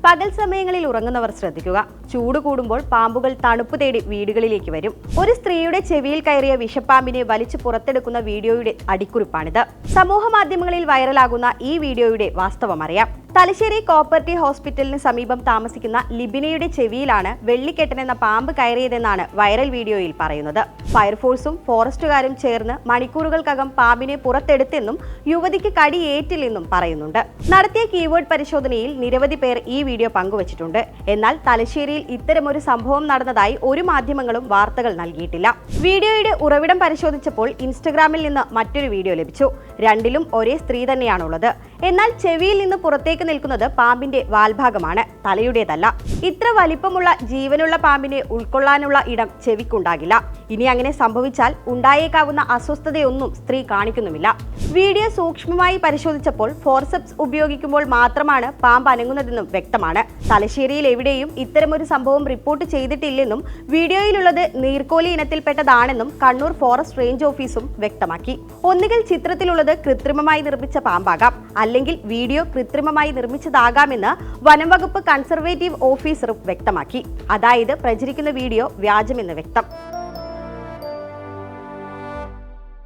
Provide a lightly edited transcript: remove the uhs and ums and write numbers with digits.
പകൽ സമയങ്ങളിൽ ഉറങ്ങുന്നവർ ശ്രദ്ധിക്കുക. ചൂട് കൂടുമ്പോൾ പാമ്പുകൾ തണുപ്പ് തേടി വീടുകളിലേക്ക് വരും. ഒരു സ്ത്രീയുടെ ചെവിയിൽ കയറിയ വിഷപ്പാമ്പിനെ വലിച്ചു പുറത്തെടുക്കുന്ന വീഡിയോയുടെ അടിക്കുറിപ്പാണിത്. സമൂഹ മാധ്യമങ്ങളിൽ വൈറലാകുന്ന ഈ വീഡിയോയുടെ വാസ്തവമറിയാം. തലശ്ശേരി കോപ്പർട്ടി ഹോസ്പിറ്റലിന് സമീപം താമസിക്കുന്ന ലിബിനയുടെ ചെവിയിലാണ് വെള്ളിക്കെട്ടൻ എന്ന പാമ്പ് കയറിയതെന്നാണ് വൈറൽ വീഡിയോയിൽ പറയുന്നത്. ഫയർഫോഴ്സും ഫോറസ്റ്റുകാരും ചേർന്ന് മണിക്കൂറുകൾക്കകം പാമ്പിനെ പുറത്തെടുത്തെന്നും യുവതിക്ക് കടിയേറ്റില്ലെന്നും പറയുന്നുണ്ട്. നടത്തിയ കീവേഡ് പരിശോധനയിൽ നിരവധി പേർ ഈ വീഡിയോ പങ്കുവച്ചിട്ടുണ്ട്. എന്നാൽ തലശ്ശേരിയിൽ ഇത്തരമൊരു സംഭവം നടന്നതായി ഒരു മാധ്യമങ്ങളും വാർത്തകൾ നൽകിയിട്ടില്ല. വീഡിയോയുടെ ഉറവിടം പരിശോധിച്ചപ്പോൾ ഇൻസ്റ്റഗ്രാമിൽ നിന്ന് മറ്റൊരു വീഡിയോ ലഭിച്ചു. രണ്ടിലും ഒരേ സ്ത്രീ തന്നെയാണുള്ളത്. എന്നാൽ ചെവിയിൽ നിന്ന് പുറത്തേക്ക് നിൽക്കുന്നത് പാമ്പിന്റെ വാൽഭാഗമാണ്, തലയുടേതല്ല. ഇത്ര വലിപ്പമുള്ള ജീവനുള്ള പാമ്പിനെ ഉൾക്കൊള്ളാനുള്ള ഇടം ചെവിക്കുണ്ടാകില്ല. ഇനി അങ്ങനെ സംഭവിച്ചാൽ ഉണ്ടായേക്കാവുന്ന അസ്വസ്ഥതയൊന്നും സ്ത്രീ കാണിക്കുന്നുമില്ല. വീഡിയോ സൂക്ഷ്മമായി പരിശോധിച്ചപ്പോൾ ഫോർസെപ്സ് ഉപയോഗിക്കുമ്പോൾ മാത്രമാണ് പാമ്പ് അനങ്ങുന്നതെന്നും വ്യക്തമാണ്. തലശ്ശേരിയിൽ എവിടെയും ഇത്തരമൊരു സംഭവം റിപ്പോർട്ട് ചെയ്തിട്ടില്ലെന്നും വീഡിയോയിലുള്ളത് നീർക്കോലി ഇനത്തിൽപ്പെട്ടതാണെന്നും കണ്ണൂർ ഫോറസ്റ്റ് റേഞ്ച് ഓഫീസും വ്യക്തമാക്കി. ഒന്നുകിൽ ചിത്രത്തിലുള്ളത് കൃത്രിമമായി നിർമ്മിച്ച പാമ്പാകാം, അല്ലെങ്കിൽ വീഡിയോ കൃത്രിമമായി നിർമ്മിച്ചതാകാമെന്ന് വനംവകുപ്പ് കൺസർവേറ്റീവ് ഓഫീസറും വ്യക്തമാക്കി. അതായത് പ്രചരിക്കുന്ന വീഡിയോ വ്യാജമെന്ന് വ്യക്തം.